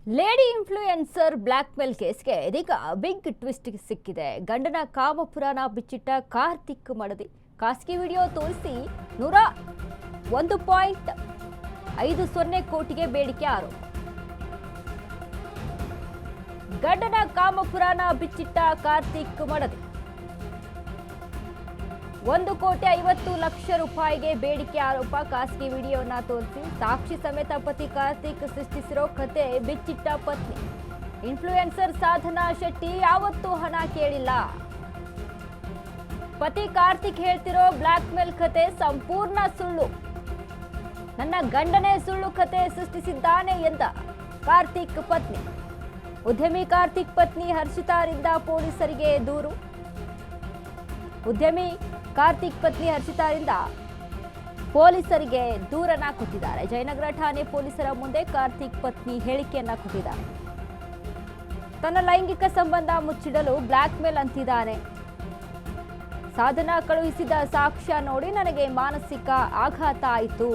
Lady influencer black ಮೇಲ್ ಕೇಸ್ಗೆ ಇದೀಗ big twist ಸಿಕ್ಕಿದೆ. ಗಂಡನ ಕಾಮಪುರಾಣ ಬಿಚ್ಚಿಟ್ಟ ಕಾರ್ತಿಕ್ ಮಡದಿ ಖಾಸಗಿ ವಿಡಿಯೋ ತೋರಿಸಿ 101.50 ಕೋಟಿಗೆ ಬೇಡಿಕೆ ಆರೋಪ. ಗಂಡನ ಕಾಮಪುರಾಣ ಬಿಚ್ಚಿಟ್ಟ ಕಾರ್ತಿಕ್ ಮಡದಿ 1,50,00,000 ರೂಪಾಯಿಗೆ ಬೇಡಿಕೆ ಆರೋಪ. ಖಾಸಗಿ ವಿಡಿಯೋನ ತೋರಿಸಿ ಸಾಕ್ಷಿ ಸಮೇತ ಪತಿ ಕಾರ್ತಿಕ್ ಸೃಷ್ಟಿಸಿರೋ ಕತೆ ಬಿಚ್ಚಿಟ್ಟ ಪತ್ನಿ. ಇನ್ಫ್ಲೂಯೆನ್ಸರ್ ಸಾಧನಾ ಶೆಟ್ಟಿ ಯಾವತ್ತೂ ಹಣ ಕೇಳಿಲ್ಲ. ಪತಿ ಕಾರ್ತಿಕ್ ಹೇಳ್ತಿರೋ ಬ್ಲ್ಯಾಕ್ ಮೇಲ್ ಕತೆ ಸಂಪೂರ್ಣ ಸುಳ್ಳು. ನನ್ನ ಗಂಡನೇ ಸುಳ್ಳು ಕತೆ ಸೃಷ್ಟಿಸಿದ್ದಾನೆ ಎಂದ ಕಾರ್ತಿಕ್ ಪತ್ನಿ. ಉದ್ಯಮಿ ಕಾರ್ತಿಕ್ ಪತ್ನಿ ಹರ್ಷಿತಾರಿಂದ ಪೊಲೀಸರಿಗೆ ದೂರು. ಉದ್ಯಮಿ ಕಾರ್ತಿಕ್ ಪತ್ನಿ ಹರ್ಷಿತಾರಿಂದ ಪೊಲೀಸರಿಗೆ ದೂರನ್ನ ಕೊಟ್ಟಿದ್ದಾರೆ. ಜಯನಗರ ಠಾಣೆ ಪೊಲೀಸರ ಮುಂದೆ ಕಾರ್ತಿಕ್ ಪತ್ನಿ ಹೇಳಿಕೆಯನ್ನ ಕೊಟ್ಟಿದ್ದಾರೆ. ತನ್ನ ಲೈಂಗಿಕ ಸಂಬಂಧ ಮುಚ್ಚಿಡಲು ಬ್ಲ್ಯಾಕ್ ಮೇಲ್ ಅಂತಿದ್ದಾನೆ. ಸಾಧನ ಕಳುಹಿಸಿದ ಸಾಕ್ಷ್ಯ ನೋಡಿ ನನಗೆ ಮಾನಸಿಕ ಆಘಾತ ಆಯಿತು.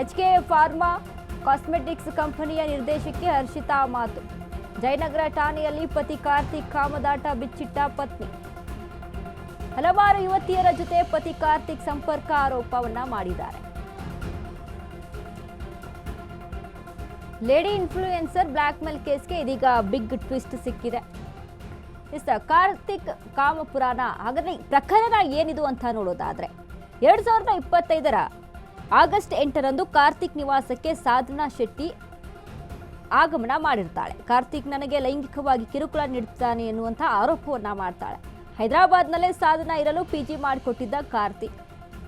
HK ಫಾರ್ಮಾ ಕಾಸ್ಮೆಟಿಕ್ಸ್ ಕಂಪನಿಯ ನಿರ್ದೇಶಕಿ ಹರ್ಷಿತಾ ಮಾತು. ಜಯನಗರ ಠಾಣೆಯಲ್ಲಿ ಪತಿ ಕಾರ್ತಿಕ್ ಕಾಮದಾಟ ಬಿಚ್ಚಿಟ್ಟ ಪತ್ನಿ. ಹಲವಾರು ಯುವತಿಯರ ಜೊತೆ ಪತಿ ಕಾರ್ತಿಕ್ ಸಂಪರ್ಕ ಆರೋಪವನ್ನ ಮಾಡಿದ್ದಾರೆ. ಲೇಡಿ ಇನ್ಫ್ಲೂಯೆನ್ಸರ್ ಬ್ಲ್ಯಾಕ್ ಮೇಲ್ ಕೇಸ್ಗೆ ಇದೀಗ ಬಿಗ್ ಟ್ವಿಸ್ಟ್ ಸಿಕ್ಕಿದೆ. ಕಾರ್ತಿಕ್ ಕಾಮಪುರಾಣ ಹಾಗಾದ್ರೆ ಪ್ರಕರಣ ಏನಿದು ಅಂತ ನೋಡೋದಾದ್ರೆ 2025ರ ಆಗಸ್ಟ್ 8ರಂದು ಕಾರ್ತಿಕ್ ನಿವಾಸಕ್ಕೆ ಸಾಧನಾ ಶೆಟ್ಟಿ ಆಗಮನ ಮಾಡಿರ್ತಾಳೆ. ಕಾರ್ತಿಕ್ ನನಗೆ ಲೈಂಗಿಕವಾಗಿ ಕಿರುಕುಳ ನೀಡುತ್ತಾನೆ ಎನ್ನುವಂಥ ಆರೋಪವನ್ನ ಮಾಡ್ತಾಳೆ. ಹೈದರಾಬಾದ್ನಲ್ಲೇ ಸಾಧನ ಇರಲು PG ಮಾಡಿಕೊಟ್ಟಿದ್ದ ಕಾರ್ತಿಕ್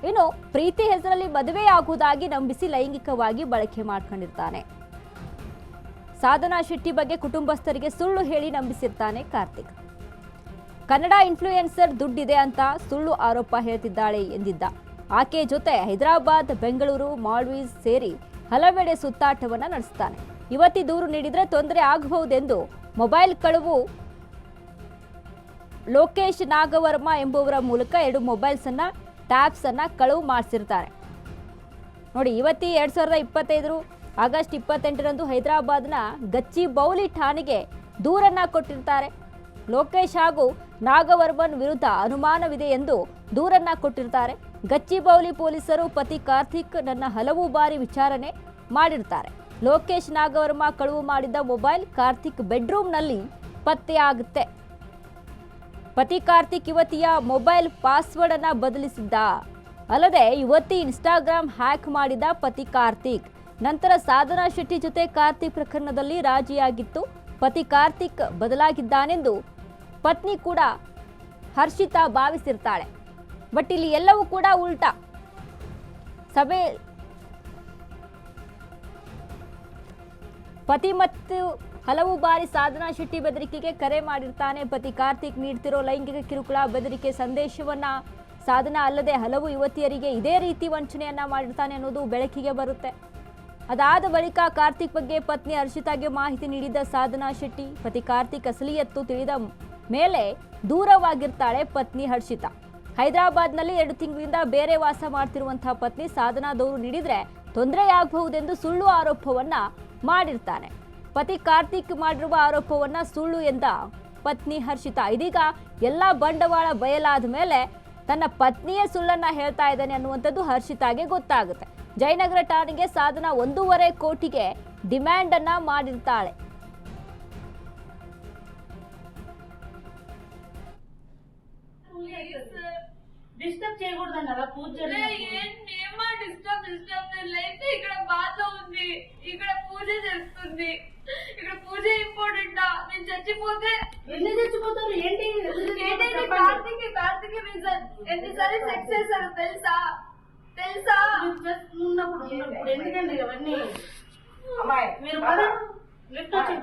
ಇನ್ನು ಪ್ರೀತಿ ಹೆಸರಲ್ಲಿ ಮದುವೆಯಾಗುವುದಾಗಿ ನಂಬಿಸಿ ಲೈಂಗಿಕವಾಗಿ ಬಳಕೆ ಮಾಡ್ಕೊಂಡಿರ್ತಾನೆ. ಸಾಧನಾ ಶೆಟ್ಟಿ ಬಗ್ಗೆ ಕುಟುಂಬಸ್ಥರಿಗೆ ಸುಳ್ಳು ಹೇಳಿ ನಂಬಿಸಿರ್ತಾನೆ ಕಾರ್ತಿಕ್. ಕನ್ನಡ ಇನ್ಫ್ಲೂಯೆನ್ಸರ್ ದುಡ್ಡಿದೆ ಅಂತ ಸುಳ್ಳು ಆರೋಪ ಹೇಳ್ತಿದ್ದಾಳೆ ಎಂದಿದ್ದ. ಆಕೆ ಜೊತೆ ಹೈದರಾಬಾದ್, ಬೆಂಗಳೂರು, ಮಾಲ್ಡೀವ್ಸ್ ಸೇರಿ ಹಲವೆಡೆ ಸುತ್ತಾಟವನ್ನ ನಡೆಸ್ತಾನೆ. ಯುವತಿ ದೂರು ನೀಡಿದ್ರೆ ತೊಂದರೆ ಆಗಬಹುದೆಂದು ಮೊಬೈಲ್ ಕಳುವು ಲೋಕೇಶ್ ನಾಗವರ್ಮ ಎಂಬುವರ ಮೂಲಕ 2 ಮೊಬೈಲ್ಸ್ ಅನ್ನ ಟ್ಯಾಬ್ಸ್ ಅನ್ನ ಕಳುವು ಮಾಡಿಸಿರ್ತಾರೆ. ನೋಡಿ, ಯುವತಿ 2025 ಆಗಸ್ಟ್ 28ರಂದು ಹೈದರಾಬಾದ್ನ ಗಚ್ಚಿಬೌಲಿ ಠಾಣೆಗೆ ದೂರನ್ನ ಕೊಟ್ಟಿರ್ತಾರೆ. ಲೋಕೇಶ್ ಹಾಗೂ ನಾಗವರ್ಮನ್ ವಿರುದ್ಧ ಅನುಮಾನವಿದೆ ಎಂದು ದೂರನ್ನ ಕೊಟ್ಟಿರ್ತಾರೆ. ಗಚ್ಚಿಬೌಲಿ ಪೊಲೀಸರು ಪತಿ ಕಾರ್ತಿಕ್ ನನ್ನ ಹಲವು ಬಾರಿ ವಿಚಾರಣೆ ಮಾಡಿರ್ತಾರೆ. ಲೋಕೇಶ್ ನಾಗವರ್ಮ ಕಳುವು ಮಾಡಿದ್ದ ಮೊಬೈಲ್ ಕಾರ್ತಿಕ್ ಬೆಡ್ರೂಮ್ನಲ್ಲಿ ಪತ್ತೆಯಾಗುತ್ತೆ. ಪತಿ ಕಾರ್ತಿಕ್ ಯುವತಿಯ ಮೊಬೈಲ್ ಪಾಸ್ವರ್ಡ್ ಅನ್ನ ಬದಲಿಸಿದ್ದ. ಅಲ್ಲದೆ ಯುವತಿ ಇನ್ಸ್ಟಾಗ್ರಾಮ್ ಹ್ಯಾಕ್ ಮಾಡಿದ ಪತಿ ಕಾರ್ತಿಕ್. ನಂತರ ಸಾಧನಾ ಶೆಟ್ಟಿ ಜೊತೆ ಕಾರ್ತಿಕ್ ಪ್ರಕರಣದಲ್ಲಿ ರಾಜಿಯಾಗಿತ್ತು. ಪತಿ ಕಾರ್ತಿಕ್ ಬದಲಾಗಿದ್ದಾನೆಂದು ಪತ್ನಿ ಕೂಡ ಹರ್ಷಿತಾ ಭಾವಿಸಿರ್ತಾಳೆ. ಬಟ್ ಇಲ್ಲಿ ಎಲ್ಲವೂ ಕೂಡ ಉಲ್ಟಾ. ಪತಿ ಮತ್ತು ಹಲವು ಬಾರಿ ಸಾಧನಾ ಶೆಟ್ಟಿ ಬೆದರಿಕೆಗೆ ಕರೆ ಮಾಡಿರ್ತಾನೆ. ಪತಿ ಕಾರ್ತಿಕ್ ನೀಡ್ತಿರೋ ಲೈಂಗಿಕ ಕಿರುಕುಳ ಬೆದರಿಕೆ ಸಂದೇಶವನ್ನ ಸಾಧನಾ ಅಲ್ಲದೆ ಹಲವು ಯುವತಿಯರಿಗೆ ಇದೇ ರೀತಿ ವಂಚನೆಯನ್ನ ಮಾಡಿರ್ತಾನೆ ಅನ್ನೋದು ಬೆಳಕಿಗೆ ಬರುತ್ತೆ. ಅದಾದ ಬಳಿಕ ಕಾರ್ತಿಕ್ ಬಗ್ಗೆ ಪತ್ನಿ ಹರ್ಷಿತಾಗೆ ಮಾಹಿತಿ ನೀಡಿದ್ದ ಸಾಧನಾ ಶೆಟ್ಟಿ ಪತಿ ಕಾರ್ತಿಕ್ ಅಸಲಿಯತ್ತು ತಿಳಿದ ಮೇಲೆ ದೂರವಾಗಿರ್ತಾಳೆ ಪತ್ನಿ ಹರ್ಷಿತಾ. ಹೈದರಾಬಾದ್ನಲ್ಲಿ 2 ತಿಂಗಳಿಂದ ಬೇರೆ ವಾಸ ಮಾಡ್ತಿರುವಂತಹ ಪತ್ನಿ ಸಾಧನಾ ದೂರು ನೀಡಿದ್ರೆ ತೊಂದರೆಯಾಗಬಹುದೆಂದು ಸುಳ್ಳು ಆರೋಪವನ್ನ ಮಾಡಿರ್ತಾನೆ. ಪತಿ ಕಾರ್ತಿಕ್ ಮಾಡಿರುವ ಆರೋಪವನ್ನ ಸುಳ್ಳು ಎಂದ ಪತ್ನಿ ಹರ್ಷಿತಾ. ಇದೀಗ ಎಲ್ಲ ಬಂಡವಾಳ ಬಯಲಾದ ಮೇಲೆ ತನ್ನ ಪತ್ನಿಯೇ ಸುಳ್ಳನ್ನ ಹೇಳ್ತಾ ಇದ್ದಾನೆ ಅನ್ನುವಂಥದ್ದು ಹರ್ಷಿತಾಗೆ ಗೊತ್ತಾಗುತ್ತೆ. ಜಯನಗರ ಠಾಣೆಗೆ ಸಾಧನಾ 1.5 ಕೋಟಿಗೆ ಡಿಮ್ಯಾಂಡ್ ಅನ್ನ ಮಾಡಿರ್ತಾಳೆ. డిస్టర్బ్ చేయకూడదన్నారా పూజని ఏమా డిస్టర్బ్ లైఫ్ ఇక్కడ బాధ ఉంది, ఇక్కడ పూజ చేస్తుంది, ఇక్కడ పూజ ఇంపార్టెంట్. నేను చచ్చిపోతే ఎన్ని చచ్చిపోతారు ఏంటి కార్తీక్ రీజన్ ఎన్నిసార్లు సెక్స్ చేశారు తెలుసా ఉన్నప్పుడు ఎందుకండి అవన్నీ అమ్మాయి మీరు లిఫ్ట్ వచ్చి